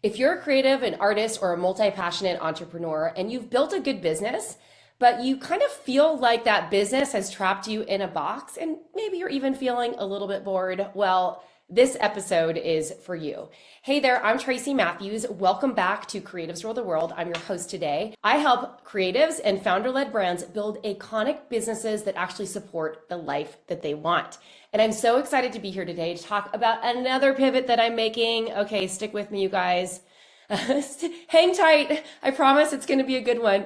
If you're a creative, an artist, or a multi-passionate entrepreneur and you've built a good business, but you kind of feel like that business has trapped you in a box and maybe you're even feeling a little bit bored, well, this episode is for you. Hey there, I'm Tracy Matthews. Welcome back to Creatives Rule the World. I'm your host today. I help creatives and founder-led brands build iconic businesses that actually support the life that they want. And I'm so excited to be here today to talk about another pivot that I'm making. Okay, stick with me, you guys. Hang tight. I promise it's going to be a good one.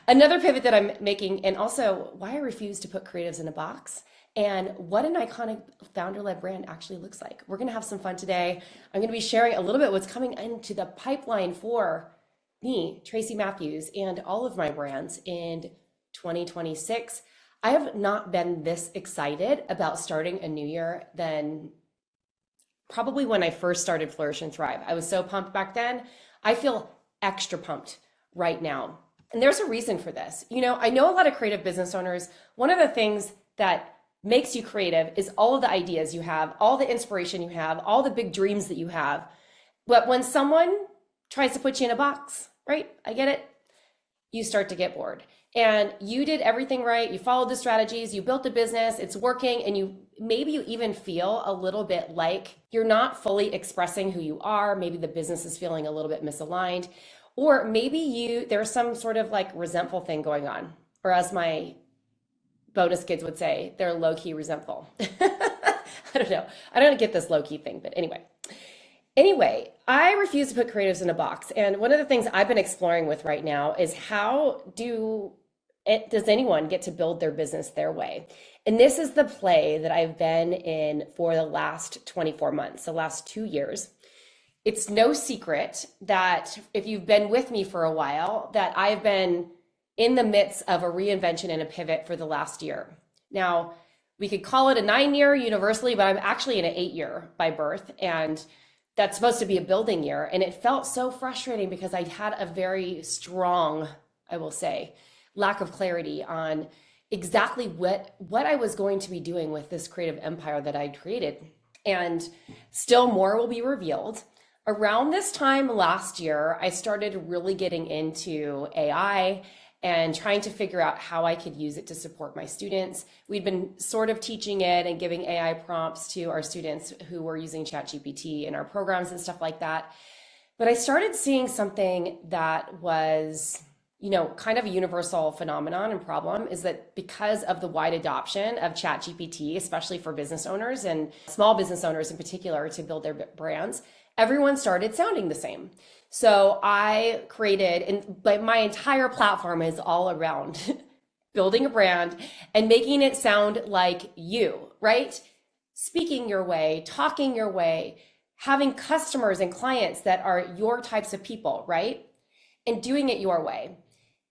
Another pivot that I'm making, and also why I refuse to put creatives in a box, and what an iconic founder-led brand actually looks like. We're going to have some fun today. I'm going to be sharing a little bit what's coming into the pipeline for me, Tracy Matthews, and all of my brands in 2026. I have not been this excited about starting a new year than probably when I first started Flourish and Thrive. I was so pumped back then. I feel extra pumped right now. And there's a reason for this. You know, I know a lot of creative business owners. One of the things that makes you creative is all of the ideas you have, all the inspiration you have, all the big dreams that you have. But when someone tries to put you in a box, right? I get it. You start to get bored. And you did everything right. You followed the strategies, you built a business, it's working, and maybe you even feel a little bit like you're not fully expressing who you are. Maybe the business is feeling a little bit misaligned, or maybe there's some sort of like resentful thing going on, or as my bonus kids would say, they're low-key resentful. I don't know. I don't get this low-key thing, but anyway, I refuse to put creatives in a box. And one of the things I've been exploring with right now is how does anyone get to build their business their way? And this is the play that I've been in for the last 24 months, the last 2 years. It's no secret that if you've been with me for a while, that I've been in the midst of a reinvention and a pivot for the last year. Now, we could call it a 9-year universally, but I'm actually in an 8-year by birth, and that's supposed to be a building year. And it felt so frustrating because I had a very strong, I will say, lack of clarity on exactly what I was going to be doing with this creative empire that I'd created. And still more will be revealed. Around this time last year, I started really getting into AI and trying to figure out how I could use it to support my students. We'd been sort of teaching it and giving AI prompts to our students who were using ChatGPT in our programs and stuff like that. But I started seeing something that was, kind of a universal phenomenon and problem, is that because of the wide adoption of ChatGPT, especially for business owners and small business owners in particular to build their brands, everyone started sounding the same. So I created, but my entire platform is all around building a brand and making it sound like you, right? Speaking your way, talking your way, having customers and clients that are your types of people, right? And doing it your way.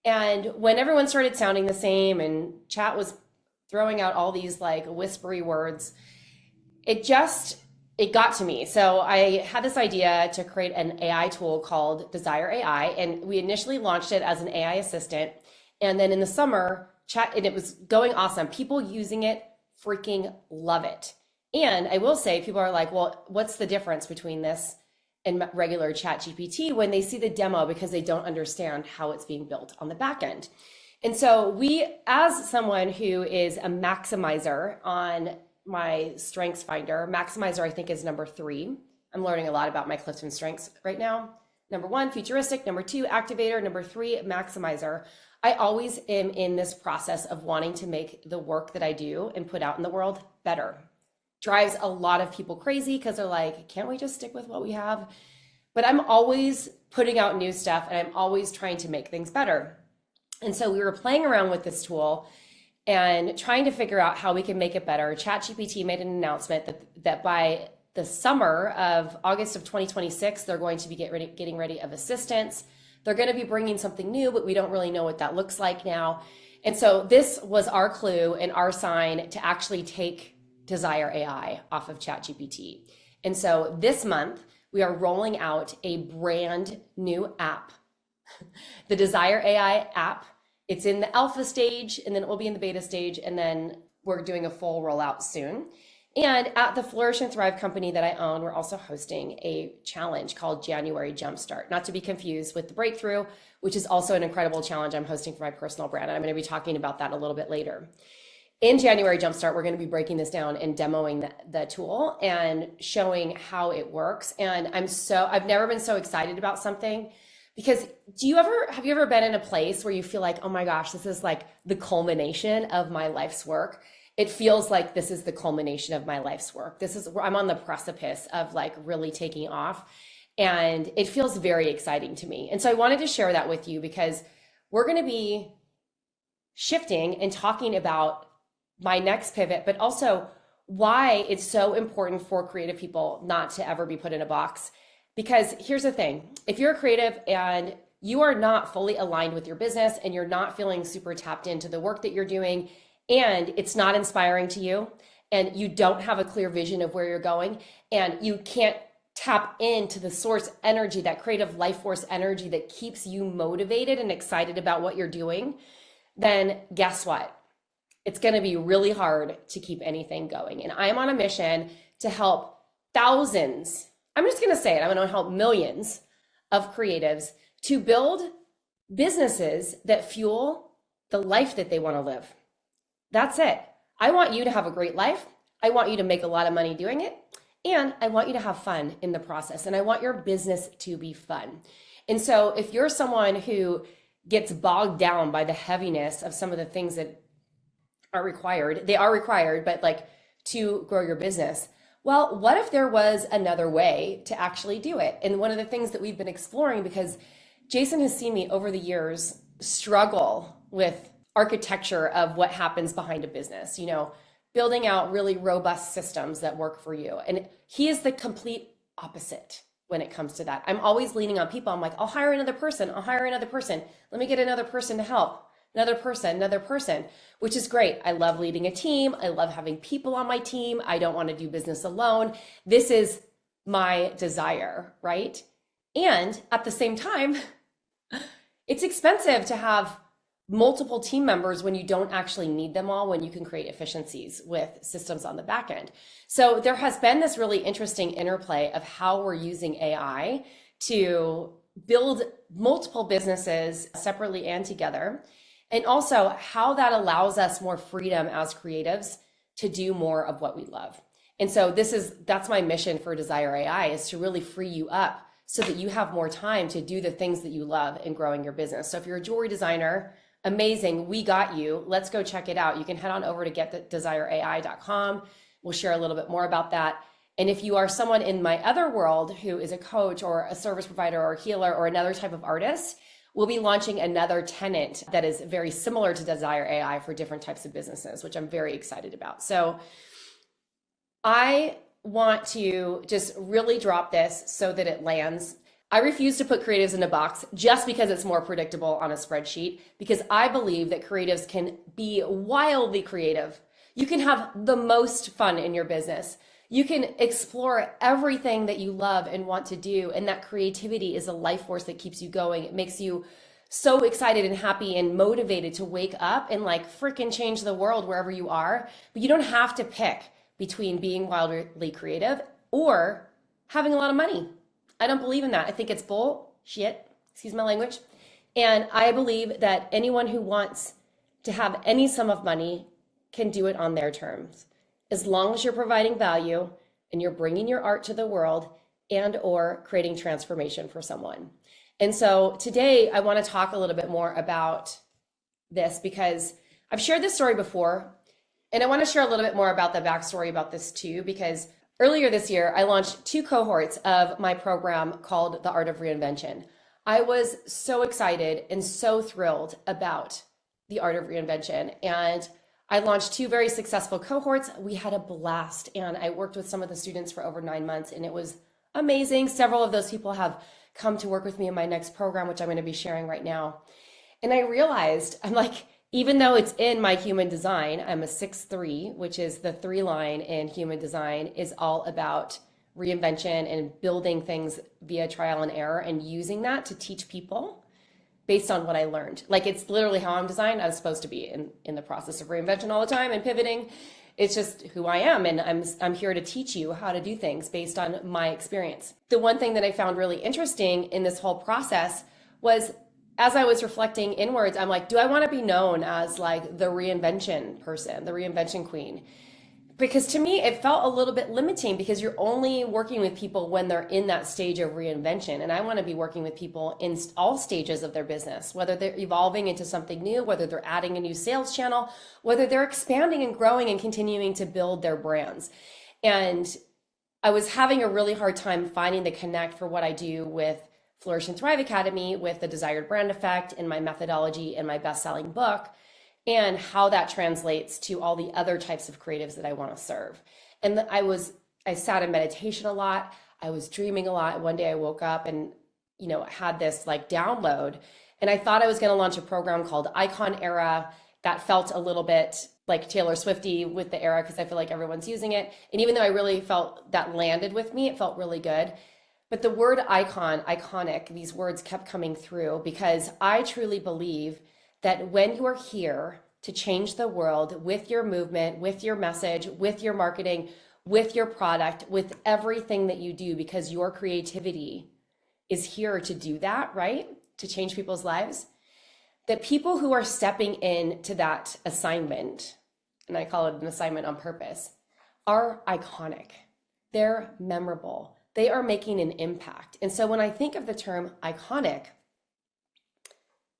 And when everyone started sounding the same and chat was throwing out all these like whispery words, it got to me. So I had this idea to create an AI tool called Desire AI, and we initially launched it as an AI assistant. And then in the summer, and it was going awesome. People using it freaking love it. And I will say, people are like, well, what's the difference between this and regular ChatGPT when they see the demo, because they don't understand how it's being built on the back end. And so as someone who is a maximizer on my strengths finder, maximizer, I think, is number 3. I'm learning a lot about my Clifton strengths right now. Number 1, futuristic. Number 2, activator. Number 3, maximizer. I always am in this process of wanting to make the work that I do and put out in the world better. Drives a lot of people crazy because they're like, can't we just stick with what we have? But I'm always putting out new stuff and I'm always trying to make things better. And so we were playing around with this tool and trying to figure out how we can make it better. ChatGPT made an announcement that by the summer of August of 2026, they're going to be getting ready of assistants. They're going to be bringing something new, but we don't really know what that looks like now. And so this was our clue and our sign to actually take Desire AI off of ChatGPT. And so this month, we are rolling out a brand new app, the Desire AI app. It's in the alpha stage, and then it will be in the beta stage, and then we're doing a full rollout soon. And at the Flourish and Thrive company that I own, we're also hosting a challenge called January Jumpstart, not to be confused with the Breakthrough, which is also an incredible challenge I'm hosting for my personal brand. And I'm going to be talking about that a little bit later. In January Jumpstart, we're going to be breaking this down and demoing the tool and showing how it works. And I've never been so excited about something, because have you ever been in a place where you feel like, oh my gosh, this is like the culmination of my life's work? It feels like this is the culmination of my life's work. I'm on the precipice of like really taking off, and it feels very exciting to me. And so I wanted to share that with you, because we're going to be shifting and talking about my next pivot, but also why it's so important for creative people not to ever be put in a box. Because here's the thing, if you're a creative and you are not fully aligned with your business and you're not feeling super tapped into the work that you're doing, and it's not inspiring to you, and you don't have a clear vision of where you're going, and you can't tap into the source energy, that creative life force energy that keeps you motivated and excited about what you're doing, then guess what? It's going to be really hard to keep anything going. And I'm on a mission to help thousands, I'm just going to say it, I'm going to help millions of creatives to build businesses that fuel the life that they want to live. That's it. I want you to have a great life. I want you to make a lot of money doing it. And I want you to have fun in the process. And I want your business to be fun. And so if you're someone who gets bogged down by the heaviness of some of the things that are required, they are required, but like to grow your business, well, what if there was another way to actually do it? And one of the things that we've been exploring, because Jason has seen me over the years struggle with architecture of what happens behind a business, building out really robust systems that work for you. And he is the complete opposite when it comes to that. I'm always leaning on people. I'm like, I'll hire another person. Let me get another person to help. Another person, which is great. I love leading a team. I love having people on my team. I don't want to do business alone. This is my desire, right? And at the same time, it's expensive to have multiple team members when you don't actually need them all, when you can create efficiencies with systems on the back end. So there has been this really interesting interplay of how we're using AI to build multiple businesses separately and together, and also how that allows us more freedom as creatives to do more of what we love. And so that's my mission for Desire AI, is to really free you up so that you have more time to do the things that you love in growing your business. So if you're a jewelry designer, amazing, we got you. Let's go check it out. You can head on over to getdesireai.com. We'll share a little bit more about that. And if you are someone in my other world who is a coach or a service provider or a healer or another type of artist, we'll be launching another tenant that is very similar to Desire AI for different types of businesses, which I'm very excited about. So I want to just really drop this so that it lands. I refuse to put creatives in a box just because it's more predictable on a spreadsheet, because I believe that creatives can be wildly creative. You can have the most fun in your business. You can explore everything that you love and want to do. And that creativity is a life force that keeps you going. It makes you so excited and happy and motivated to wake up and like freaking change the world wherever you are. But you don't have to pick between being wildly creative or having a lot of money. I don't believe in that. I think it's bullshit, excuse my language. And I believe that anyone who wants to have any sum of money can do it on their terms, as long as you're providing value and you're bringing your art to the world and or creating transformation for someone. And so today I want to talk a little bit more about this, because I've shared this story before, and I want to share a little bit more about the backstory about this too, because earlier this year, I launched 2 cohorts of my program called the Art of Reinvention. I was so excited and so thrilled about the Art of Reinvention. And I launched 2 very successful cohorts. We had a blast, and I worked with some of the students for over 9 months, and it was amazing. Several of those people have come to work with me in my next program, which I'm going to be sharing right now. And I realized, I'm like, even though it's in my human design, I'm a 6-3, which is the 3 line in human design, is all about reinvention and building things via trial and error and using that to teach people based on what I learned. Like, it's literally how I'm designed. I'm supposed to be in the process of reinvention all the time and pivoting. It's just who I am, and I'm here to teach you how to do things based on my experience. The one thing that I found really interesting in this whole process was, as I was reflecting inwards, I'm like, do I want to be known as like the reinvention person, the reinvention queen? Because to me, it felt a little bit limiting, because you're only working with people when they're in that stage of reinvention. And I want to be working with people in all stages of their business, whether they're evolving into something new, whether they're adding a new sales channel, whether they're expanding and growing and continuing to build their brands. And I was having a really hard time finding the connect for what I do with Flourish and Thrive Academy, with the Desired Brand Effect and my methodology and my best-selling book, and how that translates to all the other types of creatives that I want to serve. And I sat in meditation a lot. I was dreaming a lot. One day I woke up and, had this like download, and I thought I was going to launch a program called Icon Era that felt a little bit like Taylor Swifty with the era, because I feel like everyone's using it. And even though I really felt that landed with me, it felt really good. But the word icon, iconic, these words kept coming through, because I truly believe that when you are here to change the world with your movement, with your message, with your marketing, with your product, with everything that you do, because your creativity is here to do that, right? To change people's lives, that people who are stepping into that assignment, and I call it an assignment on purpose, are iconic. They're memorable. They are making an impact. And so when I think of the term iconic,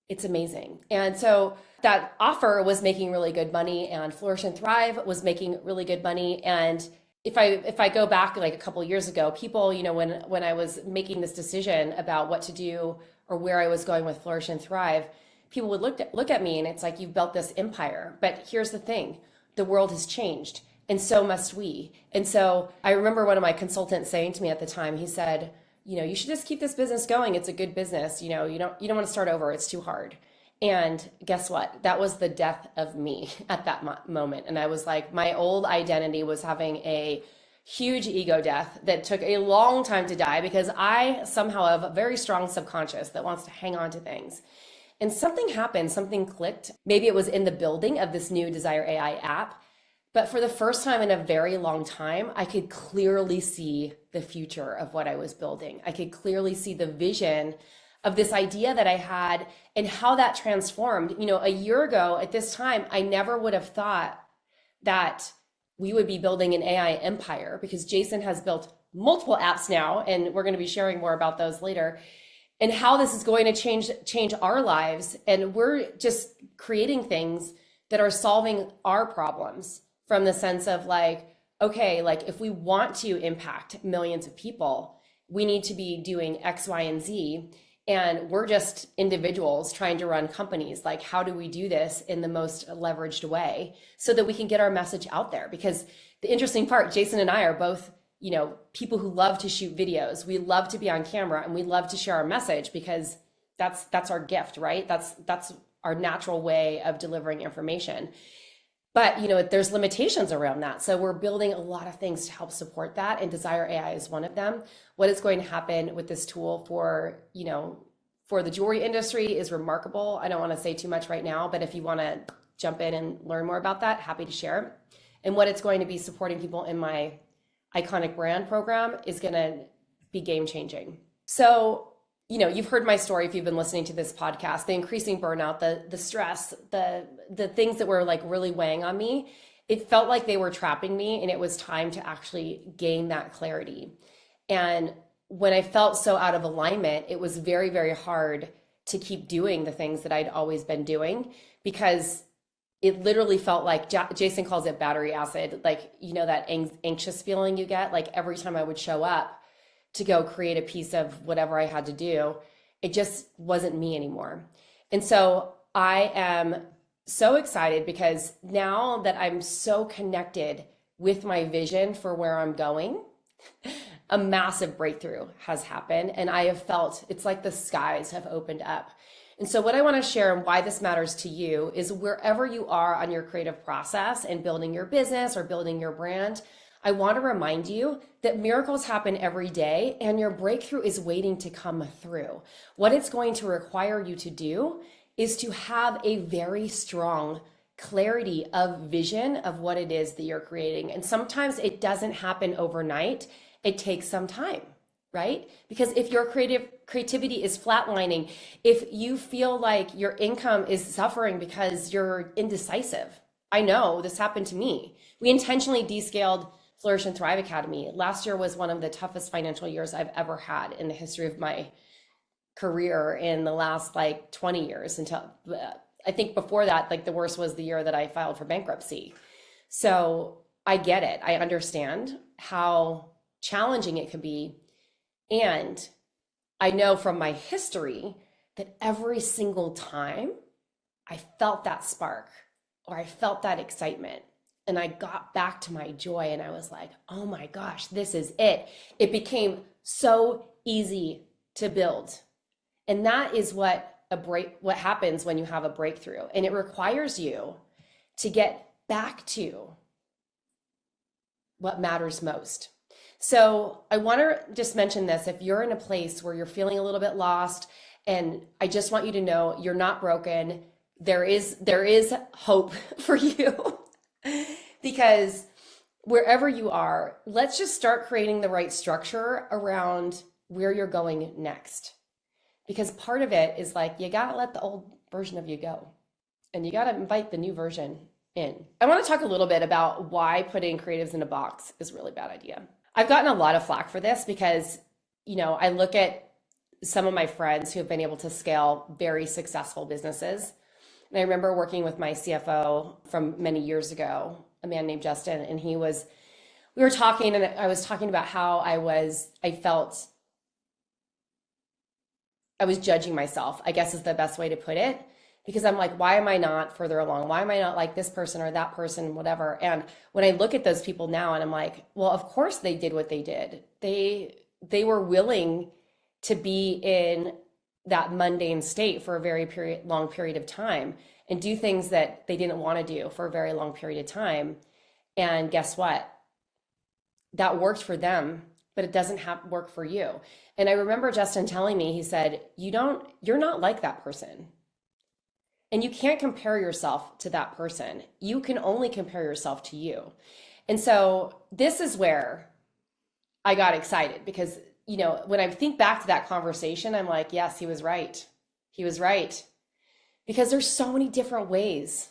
it's amazing. And so that offer was making really good money, and Flourish and Thrive was making really good money. And if I go back like a couple of years ago, people, when I was making this decision about what to do or where I was going with Flourish and Thrive, people would look at me and it's like, you've built this empire. But here's the thing, the world has changed, and so must we. And so I remember one of my consultants saying to me at the time, he said, you should just keep this business going. It's a good business. You don't want to start over. It's too hard. And guess what? That was the death of me at that moment. And I was like, my old identity was having a huge ego death that took a long time to die, because I somehow have a very strong subconscious that wants to hang on to things. And something happened, something clicked. Maybe it was in the building of this new Desire AI app. But for the first time in a very long time, I could clearly see the future of what I was building. I could clearly see the vision of this idea that I had and how that transformed. A year ago at this time, I never would have thought that we would be building an AI empire, because Jason has built multiple apps now, and we're going to be sharing more about those later, and how this is going to change our lives. And we're just creating things that are solving our problems, from the sense of like, okay, like if we want to impact millions of people, we need to be doing X, Y, and Z. And we're just individuals trying to run companies. Like, how do we do this in the most leveraged way so that we can get our message out there? Because the interesting part, Jason and I are both, people who love to shoot videos. We love to be on camera, and we love to share our message, because that's our gift, right? That's our natural way of delivering information. But, there's limitations around that. So we're building a lot of things to help support that. And Desire AI is one of them. What is going to happen with this tool for the jewelry industry is remarkable. I don't want to say too much right now, but if you want to jump in and learn more about that, happy to share. And what it's going to be supporting people in my Iconic Brand program is going to be game changing. So, you've heard my story if you've been listening to this podcast, the increasing burnout, the stress, the things that were like really weighing on me. It felt like they were trapping me, and it was time to actually gain that clarity. And when I felt so out of alignment, it was very, very hard to keep doing the things that I'd always been doing, because it literally felt like, Jason calls it battery acid, like, that anxious feeling you get, like every time I would show up to go create a piece of whatever I had to do, it just wasn't me anymore. And so I am so excited, because now that I'm so connected with my vision for where I'm going, a massive breakthrough has happened. And I have felt it's like the skies have opened up. And so what I want to share, and why this matters to you, is wherever you are on your creative process and building your business or building your brand, I want to remind you that miracles happen every day, and your breakthrough is waiting to come through. What it's going to require you to do is to have a very strong clarity of vision of what it is that you're creating. And sometimes it doesn't happen overnight. It takes some time, right? Because if your creativity is flatlining, if you feel like your income is suffering because you're indecisive, I know this happened to me. We intentionally descaled Flourish and Thrive Academy. Last year was one of the toughest financial years I've ever had in the history of my career in the last like 20 years until I think before that, like the worst was the year that I filed for bankruptcy. So I get it. I understand how challenging it can be. And I know from my history that every single time I felt that spark or I felt that excitement and I got back to my joy and I was like, oh my gosh, this is it. It became so easy to build. And that is what happens when you have a breakthrough. And it requires you to get back to what matters most. So I want to just mention this. If you're in a place where you're feeling a little bit lost, and I just want you to know you're not broken, there is hope for you. Because wherever you are, let's just start creating the right structure around where you're going next. Because part of it is like, you got to let the old version of you go and you got to invite the new version in. I want to talk a little bit about why putting creatives in a box is a really bad idea. I've gotten a lot of flack for this because, I look at some of my friends who have been able to scale very successful businesses. And I remember working with my CFO from many years ago, a man named Justin, and we were talking and I was talking about how I felt I was judging myself, I guess is the best way to put it, because I'm like, why am I not further along? Why am I not like this person or that person, whatever? And when I look at those people now and I'm like, well, of course they did what they did. They were willing to be in that mundane state for a very long period of time and do things that they didn't want to do for a very long period of time. And guess what? That worked for them, but it doesn't work for you. And I remember Justin telling me, he said, you're not like that person. And you can't compare yourself to that person. You can only compare yourself to you. And so this is where I got excited because, when I think back to that conversation, I'm like, yes, he was right. He was right. Because there's so many different ways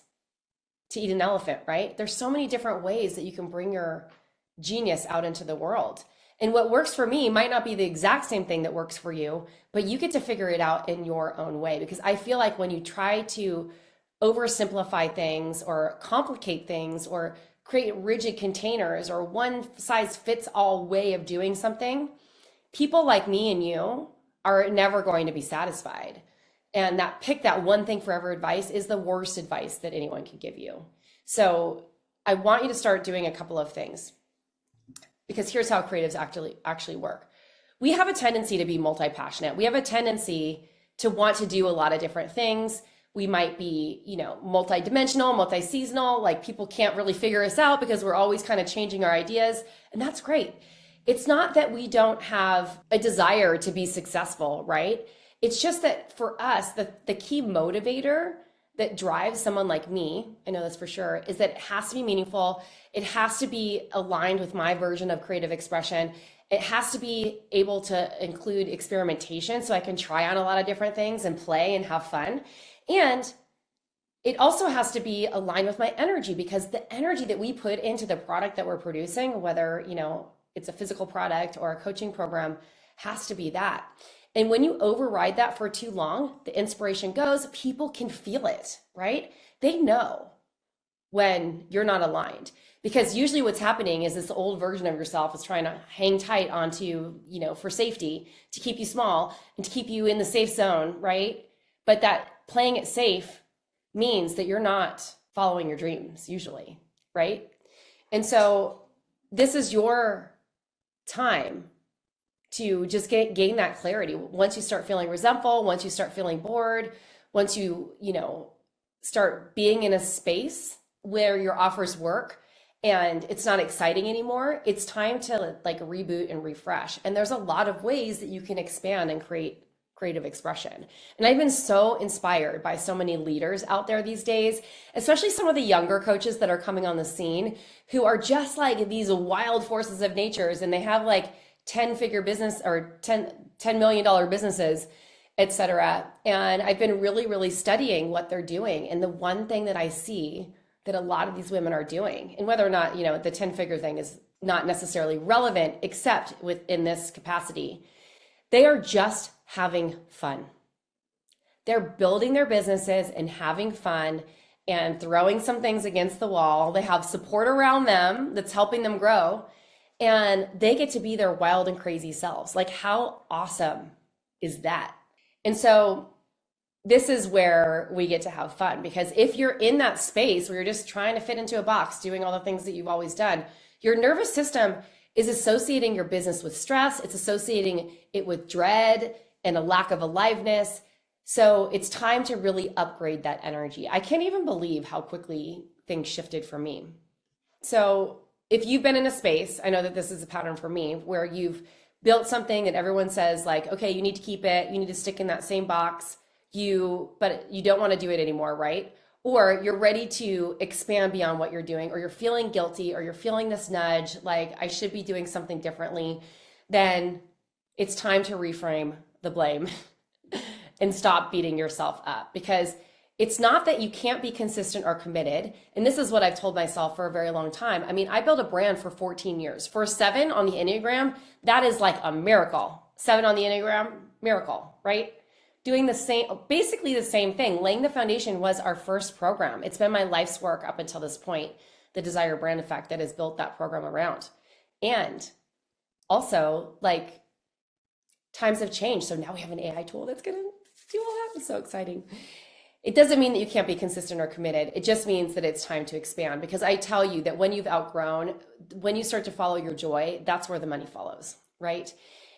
to eat an elephant, right? There's so many different ways that you can bring your genius out into the world. And what works for me might not be the exact same thing that works for you, but you get to figure it out in your own way. Because I feel like when you try to oversimplify things or complicate things or create rigid containers or one size fits all way of doing something, people like me and you are never going to be satisfied. And pick that one thing forever advice is the worst advice that anyone can give you. So I want you to start doing a couple of things. Because here's how creatives actually work. We have a tendency to be multi-passionate. We have a tendency to want to do a lot of different things. We might be, multi-dimensional, multi-seasonal, like people can't really figure us out because we're always kind of changing our ideas. And that's great. It's not that we don't have a desire to be successful, right? It's just that for us, the key motivator that drives someone like me, I know this for sure, is that it has to be meaningful. It has to be aligned with my version of creative expression. It has to be able to include experimentation so I can try on a lot of different things and play and have fun. And it also has to be aligned with my energy because the energy that we put into the product that we're producing, whether, it's a physical product or a coaching program, has to be that. And when you override that for too long, the inspiration goes, people can feel it, right? They know when you're not aligned because usually what's happening is this old version of yourself is trying to hang tight onto, for safety to keep you small and to keep you in the safe zone, right? But that playing it safe means that you're not following your dreams usually, right? And so this is your time to just gain that clarity. Once you start feeling resentful, once you start feeling bored, once you, start being in a space where your offers work and it's not exciting anymore, it's time to reboot and refresh. And there's a lot of ways that you can expand and create creative expression. And I've been so inspired by so many leaders out there these days, especially some of the younger coaches that are coming on the scene who are just like these wild forces of natures, and they have like 10-figure business or $10 million businesses, etc. And I've been really, really studying what they're doing. And the one thing that I see that a lot of these women are doing, and whether or not, the 10-figure thing is not necessarily relevant, except within this capacity, they are just having fun. They're building their businesses and having fun and throwing some things against the wall. They have support around them that's helping them grow, and they get to be their wild and crazy selves. Like, how awesome is that? And so this is where we get to have fun, because if you're in that space where you're just trying to fit into a box, doing all the things that you've always done, your nervous system is associating your business with stress. It's associating it with dread and a lack of aliveness. So it's time to really upgrade that energy. I can't even believe how quickly things shifted for me. So if you've been in a space, I know that this is a pattern for me, where you've built something and everyone says like, okay, you need to keep it, you need to stick in that same box, but you don't want to do it anymore, right? Or you're ready to expand beyond what you're doing, or you're feeling guilty, or you're feeling this nudge, like I should be doing something differently, then it's time to reframe the blame and stop beating yourself up. Because it's not that you can't be consistent or committed. And this is what I've told myself for a very long time. I mean, I built a brand for 14 years. For 7 on the Enneagram, that is like a miracle. 7 on the Enneagram, miracle, right? Doing basically the same thing. Laying the foundation was our first program. It's been my life's work up until this point, the Desire Brand Effect, that has built that program around. And also, like, times have changed. So now we have an AI tool that's going to do all that. It's so exciting. It doesn't mean that you can't be consistent or committed. It just means that it's time to expand, because I tell you that when you've outgrown, when you start to follow your joy, that's where the money follows, right?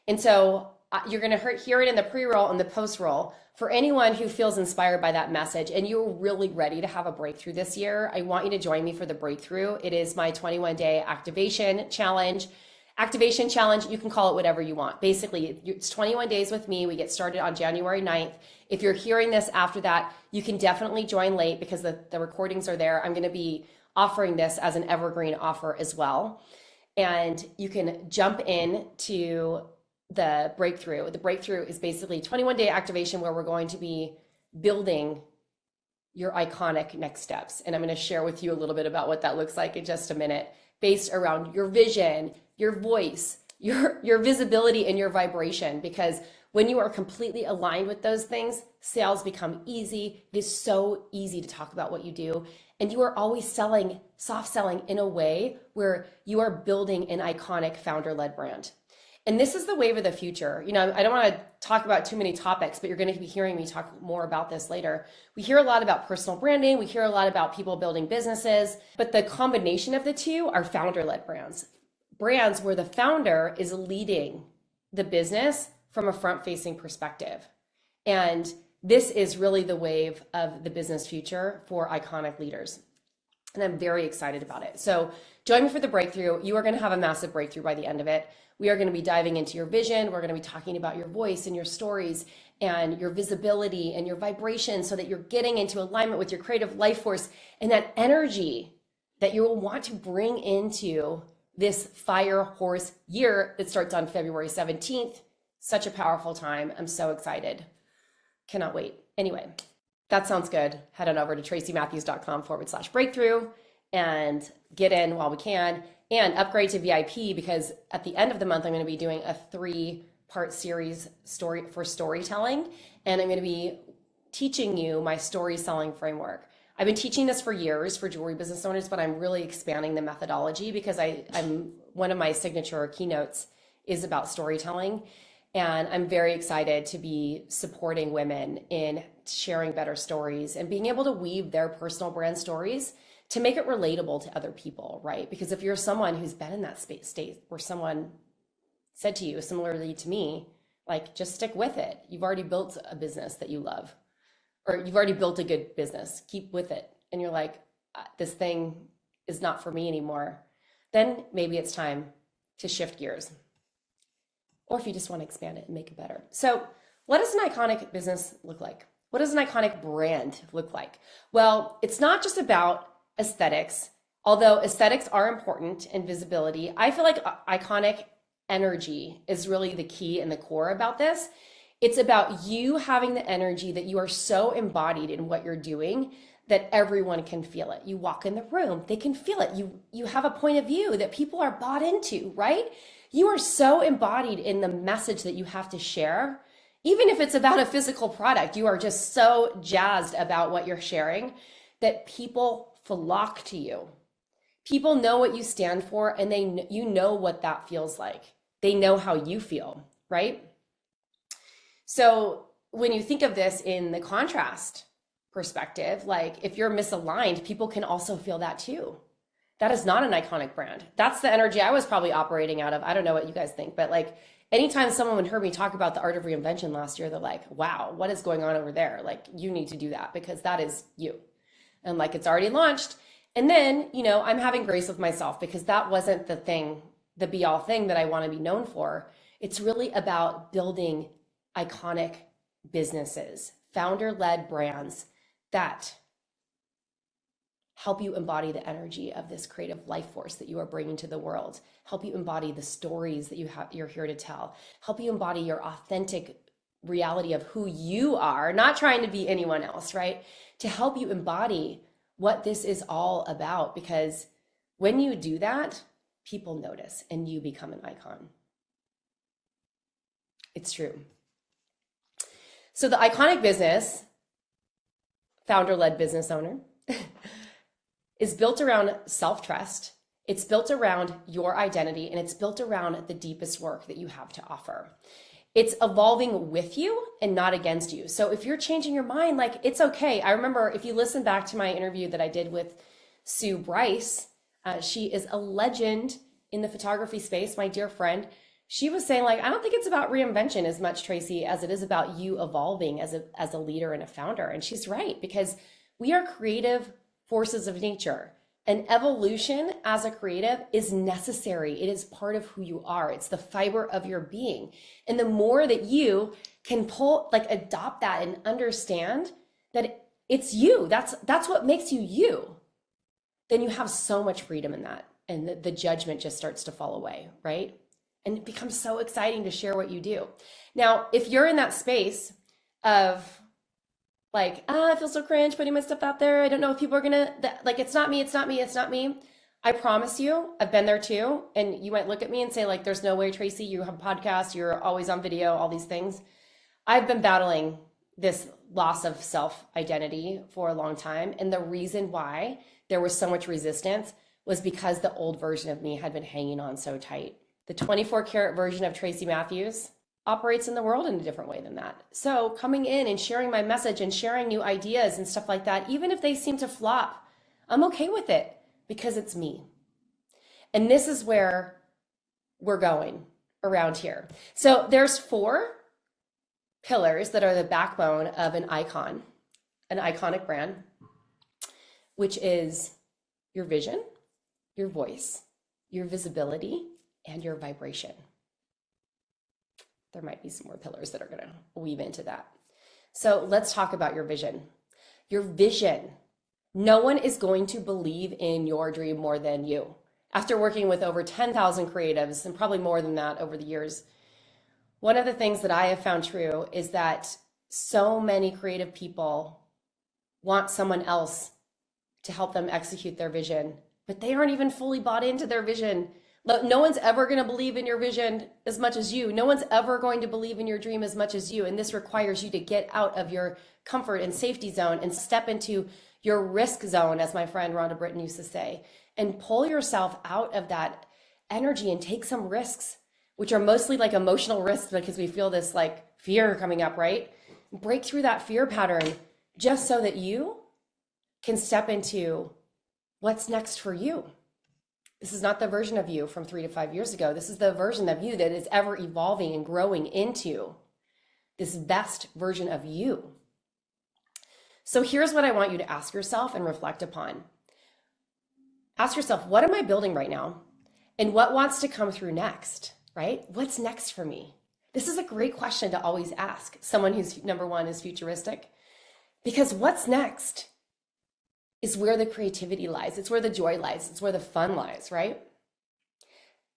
And so you're going to hear it in the pre-roll and the post-roll. For anyone who feels inspired by that message and you're really ready to have a breakthrough this year, I want you to join me for the breakthrough. It is my 21-day activation challenge. Activation challenge, you can call it whatever you want. Basically, it's 21 days with me. We get started on January 9th. If you're hearing this after that, you can definitely join late, because the recordings are there. I'm going to be offering this as an evergreen offer as well. And you can jump in to the breakthrough. The breakthrough is basically 21-day activation where we're going to be building your iconic next steps. And I'm going to share with you a little bit about what that looks like in just a minute, based around your vision, your voice, your visibility, and your vibration. Because when you are completely aligned with those things, sales become easy. It is so easy to talk about what you do. And you are always selling, soft selling, in a way where you are building an iconic founder-led brand. And this is the wave of the future. I don't want to talk about too many topics, but you're going to be hearing me talk more about this later. We hear a lot about personal branding. We hear a lot about people building businesses, but the combination of the two are founder-led brands. Brands where the founder is leading the business from a front-facing perspective. And this is really the wave of the business future for iconic leaders. And I'm very excited about it. So join me for the breakthrough. You are going to have a massive breakthrough by the end of it. We are going to be diving into your vision. We're going to be talking about your voice and your stories and your visibility and your vibration, so that you're getting into alignment with your creative life force and that energy that you will want to bring into this fire horse year that starts on February 17th. Such a powerful time. I'm so excited. Cannot wait. Anyway, that sounds good. Head on over to tracymatthews.com/breakthrough and get in while we can, and upgrade to VIP, because at the end of the month, I'm going to be doing a 3-part series for storytelling. And I'm going to be teaching you my story selling framework. I've been teaching this for years for jewelry business owners, but I'm really expanding the methodology, because I'm one of my signature keynotes is about storytelling. And I'm very excited to be supporting women in sharing better stories and being able to weave their personal brand stories to make it relatable to other people, right? Because if you're someone who's been in that state where someone said to you, similarly to me, like, just stick with it. You've already built a business that you love, or you've already built a good business, keep with it. And you're like, this thing is not for me anymore. Then maybe it's time to shift gears. Or if you just want to expand it and make it better. So What does an iconic business look like? What does an iconic brand look like? Well, it's not just about aesthetics, although aesthetics are important and visibility. I feel like iconic energy is really the key and the core about this. It's about you having the energy that you are so embodied in what you're doing that everyone can feel it. You walk in the room, they can feel it. You have a point of view that people are bought into, right? You are so embodied in the message that you have to share. Even if it's about a physical product, you are just so jazzed about what you're sharing that people flock to you. People know what you stand for, and you know what that feels like. They know how you feel, right? So when you think of this in the contrast perspective, like if you're misaligned, people can also feel that too. That is not an iconic brand. That's the energy I was probably operating out of. I don't know what you guys think, but like anytime someone heard me talk about the Art of Reinvention last year, they're like, wow, what is going on over there? Like, you need to do that because that is you. And like, it's already launched. And then, I'm having grace with myself because that wasn't the thing, the be all thing that I want to be known for. It's really about building iconic businesses, founder-led brands that help you embody the energy of this creative life force that you are bringing to the world, help you embody the stories that you're here to tell, help you embody your authentic reality of who you are, not trying to be anyone else, right? To help you embody what this is all about, because when you do that, people notice and you become an icon. It's true. So the iconic business, founder-led business owner, is built around self-trust. It's built around your identity, and it's built around the deepest work that you have to offer. It's evolving with you and not against you. So if you're changing your mind, like, it's okay. I remember if you listen back to my interview that I did with Sue Bryce, she is a legend in the photography space, my dear friend. She was saying, like, I don't think it's about reinvention as much, Tracy, as it is about you evolving as a leader and a founder. And she's right, because we are creative forces of nature. And evolution as a creative is necessary. It is part of who you are. It's the fiber of your being. And the more that you can adopt that and understand that it's you, that's what makes you you, then you have so much freedom in that. And the judgment just starts to fall away, right? And it becomes so exciting to share what you do. Now, if you're in that space of like, I feel so cringe putting my stuff out there, I don't know if people are gonna, like, it's not me. I promise you, I've been there too. And you might look at me and say, like, there's no way, Tracy, you have a podcast, you're always on video, all these things. I've been battling this loss of self-identity for a long time. And the reason why there was so much resistance was because the old version of me had been hanging on so tight. The 24-karat version of Tracy Matthews operates in the world in a different way than that. So coming in and sharing my message and sharing new ideas and stuff like that, even if they seem to flop, I'm okay with it because it's me. And this is where we're going around here. So there's 4 pillars that are the backbone of an icon, an iconic brand, which is your vision, your voice, your visibility, and your vibration. There might be some more pillars that are going to weave into that. So let's talk about your vision. Your vision. No one is going to believe in your dream more than you. After working with over 10,000 creatives, and probably more than that over the years, one of the things that I have found true is that so many creative people want someone else to help them execute their vision, but they aren't even fully bought into their vision. No one's ever going to believe in your vision as much as you. No one's ever going to believe in your dream as much as you. And this requires you to get out of your comfort and safety zone and step into your risk zone, as my friend Rhonda Britton used to say, and pull yourself out of that energy and take some risks, which are mostly like emotional risks because we feel this like fear coming up, right? Break through that fear pattern just so that you can step into what's next for you. This is not the version of you from 3 to 5 years ago. This is the version of you that is ever evolving and growing into this best version of you. So here's what I want you to ask yourself and reflect upon. Ask yourself, what am I building right now? And what wants to come through next, right? What's next for me? This is a great question to always ask someone who's number one is futuristic, because what's next is where the creativity lies. It's where the joy lies. It's where the fun lies, right?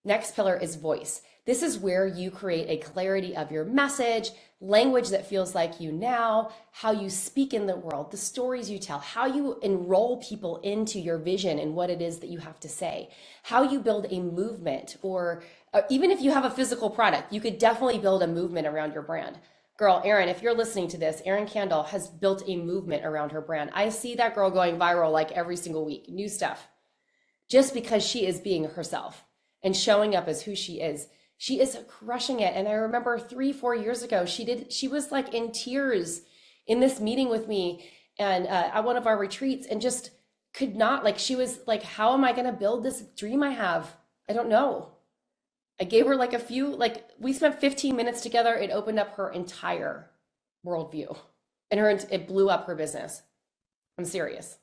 Next pillar is voice. This is where you create a clarity of your message, language that feels like you now, how you speak in the world, the stories you tell, how you enroll people into your vision and what it is that you have to say, how you build a movement, or even if you have a physical product, you could definitely build a movement around your brand. Girl, Erin, if you're listening to this, Erin Candle has built a movement around her brand. I see that girl going viral like every single week, new stuff, just because she is being herself and showing up as who she is. She is crushing it. And I remember 3-4 years ago, she was like in tears in this meeting with me and at one of our retreats, and just could not, like, she was like, how am I going to build this dream I have? I don't know. I gave her like we spent 15 minutes together. It opened up her entire worldview, and it blew up her business. I'm serious.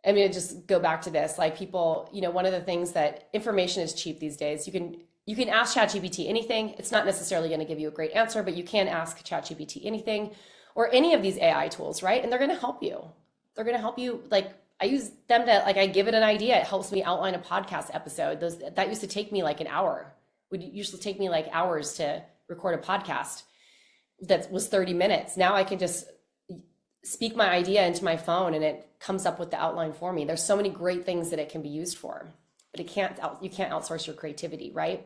I mean, just go back to this, like, people, one of the things that information is cheap these days. You can ask ChatGPT anything. It's not necessarily going to give you a great answer, but you can ask ChatGPT anything, or any of these AI tools, right? And they're going to help you. They're going to help you. Like, I use them to, like, I give it an idea. It helps me outline a podcast episode. That used to take me like an hour. Would usually take me like hours to record a podcast that was 30 minutes. Now I can just speak my idea into my phone and it comes up with the outline for me. There's so many great things that it can be used for, but you can't outsource your creativity, right?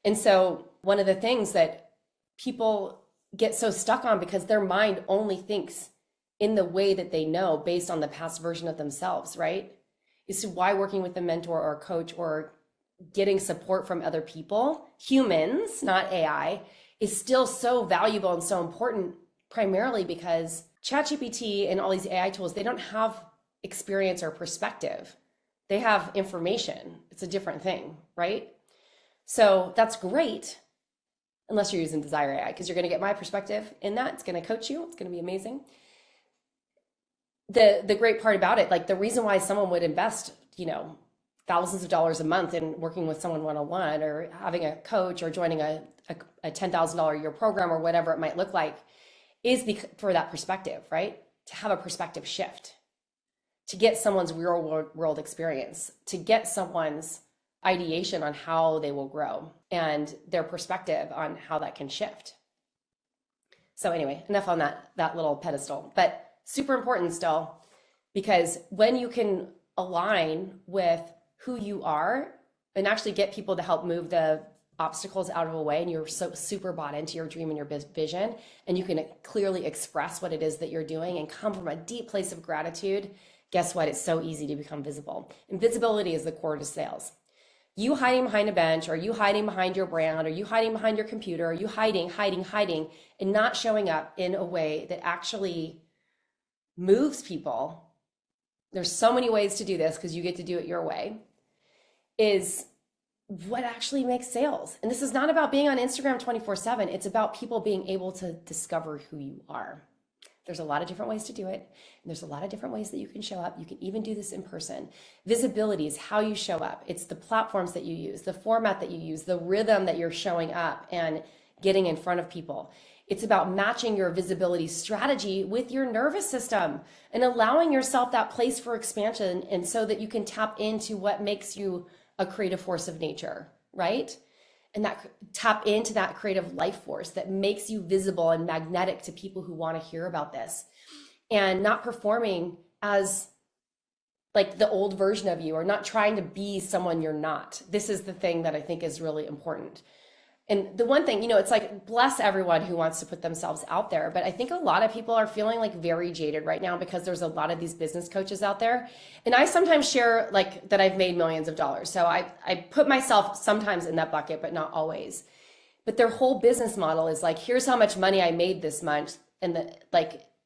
And so one of the things that people get so stuck on, because their mind only thinks in the way that they know based on the past version of themselves, right? Is why working with a mentor or a coach or getting support from other people, humans, not AI, is still so valuable and so important, primarily because ChatGPT and all these AI tools, they don't have experience or perspective. They have information. It's a different thing, right? So that's great, unless you're using Desire AI, because you're going to get my perspective in that. It's going to coach you. It's going to be amazing. The great part about it, like, the reason why someone would invest, thousands of dollars a month in working with someone one-on-one, or having a coach, or joining a $10,000 a year program, or whatever it might look like, is for that perspective, right? To have a perspective shift, to get someone's real world experience, to get someone's ideation on how they will grow, and their perspective on how that can shift. So anyway, enough on that little pedestal, but super important still, because when you can align with who you are and actually get people to help move the obstacles out of the way, and you're so super bought into your dream and your vision, and you can clearly express what it is that you're doing and come from a deep place of gratitude, guess what? It's so easy to become visible. And visibility is the core to sales. You hiding behind a bench, or you hiding behind your brand, or you hiding behind your computer, or you hiding, and not showing up in a way that actually moves people. There's so many ways to do this, because you get to do it your way, is what actually makes sales. And this is not about being on Instagram 24/7. It's about people being able to discover who you are. There's a lot of different ways to do it. And there's a lot of different ways that you can show up. You can even do this in person. Visibility is how you show up. It's the platforms that you use, the format that you use, the rhythm that you're showing up and getting in front of people. It's about matching your visibility strategy with your nervous system and allowing yourself that place for expansion, and so that you can tap into what makes you a creative force of nature, right? And that tap into that creative life force that makes you visible and magnetic to people who want to hear about this, and not performing as like the old version of you, or not trying to be someone you're not. This is the thing that I think is really important. And the one thing, it's like, bless everyone who wants to put themselves out there. But I think a lot of people are feeling like very jaded right now, because there's a lot of these business coaches out there. And I sometimes share like that I've made millions of dollars. So I put myself sometimes in that bucket, but not always. But their whole business model is like, here's how much money I made this month. And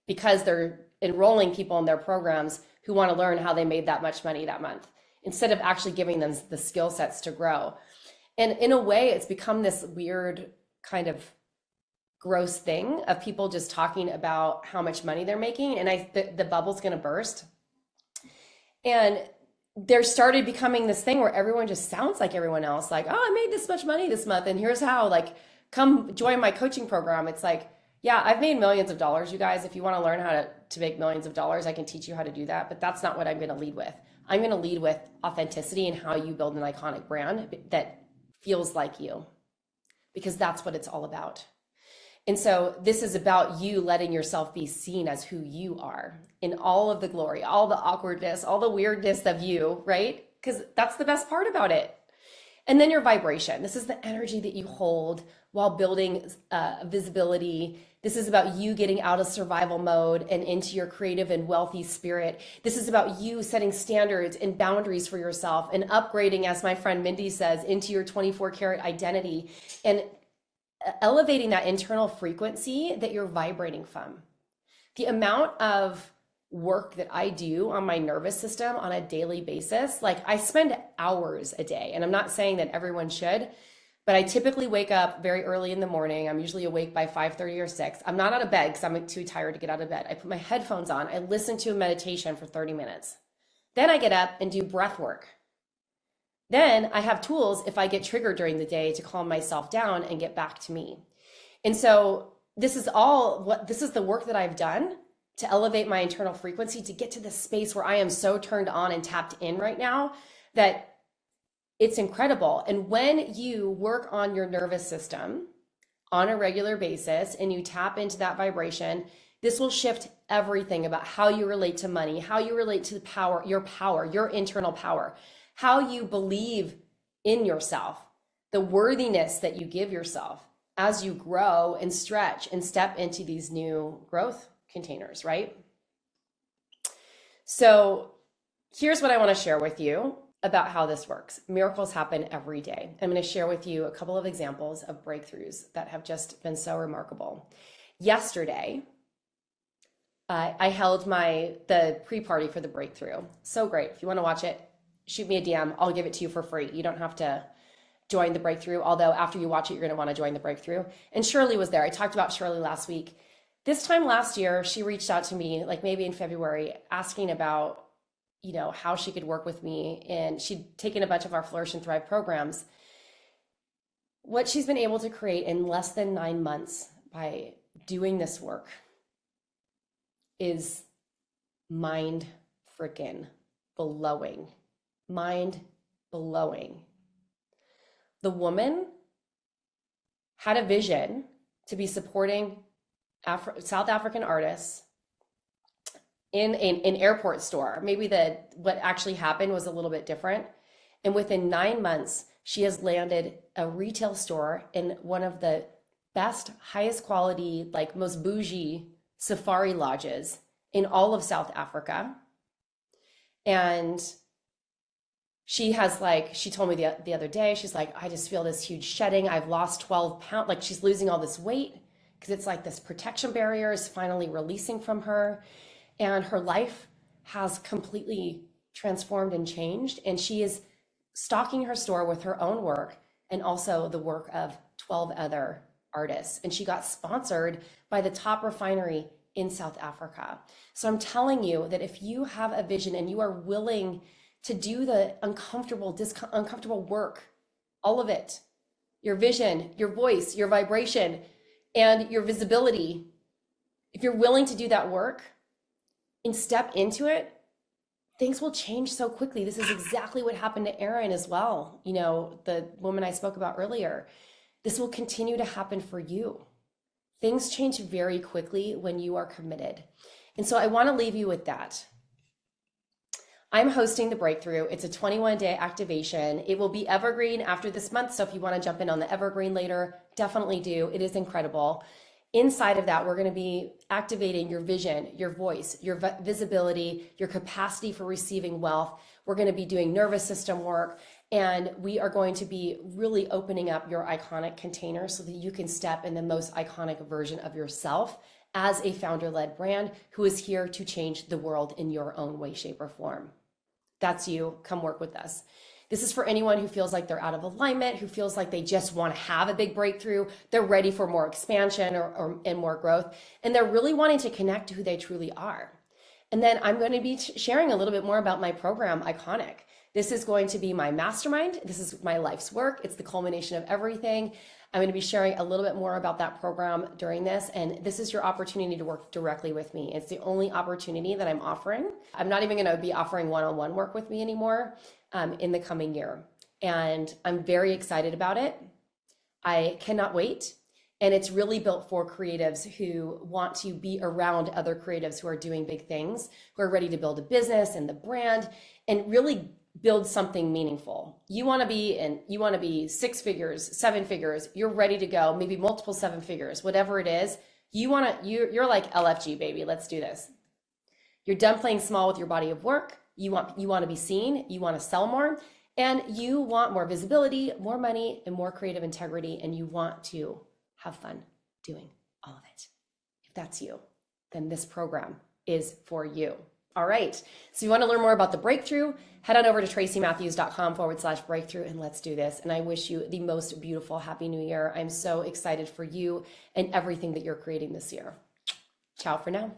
because they're enrolling people in their programs who want to learn how they made that much money that month, instead of actually giving them the skill sets to grow. And in a way, it's become this weird kind of gross thing of people just talking about how much money they're making. And the bubble's going to burst. And there started becoming this thing where everyone just sounds like everyone else. Like, oh, I made this much money this month, and here's how, like, come join my coaching program. It's like, yeah, I've made millions of dollars, you guys. If you want to learn how to make millions of dollars, I can teach you how to do that. But that's not what I'm going to lead with. I'm going to lead with authenticity and how you build an iconic brand that feels like you, because that's what it's all about. And so this is about you letting yourself be seen as who you are in all of the glory, all the awkwardness, all the weirdness of you, right? Because that's the best part about it. And then your vibration. This is the energy that you hold while building visibility. This is about you getting out of survival mode and into your creative and wealthy spirit. This is about you setting standards and boundaries for yourself and upgrading, as my friend Mindy says, into your 24-karat identity and elevating that internal frequency that you're vibrating from. The amount of work that I do on my nervous system on a daily basis, like I spend hours a day, and I'm not saying that everyone should, but I typically wake up very early in the morning. I'm usually awake by 5:30 or 6. I'm not out of bed because I'm too tired to get out of bed. I put my headphones on. I listen to a meditation for 30 minutes. Then I get up and do breath work. Then I have tools if I get triggered during the day to calm myself down and get back to me. And so this is the work that I've done to elevate my internal frequency, to get to this space where I am so turned on and tapped in right now that it's incredible. And when you work on your nervous system on a regular basis and you tap into that vibration, this will shift everything about how you relate to money, how you relate to power, your internal power, how you believe in yourself, the worthiness that you give yourself as you grow and stretch and step into these new growth containers, right? So here's what I want to share with you about how this works. Miracles happen every day. I'm going to share with you a couple of examples of breakthroughs that have just been so remarkable. Yesterday, I held the pre-party for the breakthrough. So great. If you want to watch it, shoot me a DM. I'll give it to you for free. You don't have to join the breakthrough, although after you watch it, you're going to want to join the breakthrough. And Shirley was there. I talked about Shirley last week. This time last year, she reached out to me, like maybe in February, asking about, how she could work with me. And she'd taken a bunch of our Flourish and Thrive programs. What she's been able to create in less than 9 months by doing this work is mind freaking blowing. Mind blowing. The woman had a vision to be supporting South African artists in an airport store. Maybe what actually happened was a little bit different. And within 9 months, she has landed a retail store in one of the best, highest quality, like most bougie safari lodges in all of South Africa. And she has she told me the other day, she's like, I just feel this huge shedding. I've lost 12 pounds. Like she's losing all this weight because it's like this protection barrier is finally releasing from her. And her life has completely transformed and changed. And she is stocking her store with her own work and also the work of 12 other artists. And she got sponsored by the top refinery in South Africa. So I'm telling you that if you have a vision and you are willing to do the uncomfortable work, all of it, your vision, your voice, your vibration, and your visibility, if you're willing to do that work and step into it, things will change so quickly. This is exactly what happened to Erin as well. The woman I spoke about earlier. This will continue to happen for you. Things change very quickly when you are committed. And so I want to leave you with that. I'm hosting the breakthrough. It's a 21-day activation. It will be evergreen after this month. So if you want to jump in on the evergreen later, definitely do. It is incredible. Inside of that, we're going to be activating your vision, your voice, your visibility, your capacity for receiving wealth. We're going to be doing nervous system work, and we are going to be really opening up your iconic container so that you can step in the most iconic version of yourself as a founder-led brand who is here to change the world in your own way, shape, or form. That's you. Come work with us. This is for anyone who feels like they're out of alignment, who feels like they just want to have a big breakthrough. They're ready for more expansion and more growth, and they're really wanting to connect to who they truly are. And then I'm going to be sharing a little bit more about my program, Iconic. This is going to be my mastermind. This is my life's work. It's the culmination of everything. I'm going to be sharing a little bit more about that program during this, and this is your opportunity to work directly with me. It's the only opportunity that I'm offering. I'm not even going to be offering one-on-one work with me anymore in the coming year, and I'm very excited about it. I cannot wait. And it's really built for creatives who want to be around other creatives who are doing big things, who are ready to build a business and the brand and really build something meaningful. You want to be 6 figures, 7 figures, you're ready to go, maybe multiple 7 figures, whatever it is. You're like LFG, baby. Let's do this. You're done playing small with your body of work. You want to be seen, you want to sell more, and you want more visibility, more money, and more creative integrity, and you want to have fun doing all of it. If that's you, then this program is for you. All right. So if you want to learn more about the breakthrough, head on over to tracymatthews.com/breakthrough and let's do this. And I wish you the most beautiful Happy New Year. I'm so excited for you and everything that you're creating this year. Ciao for now.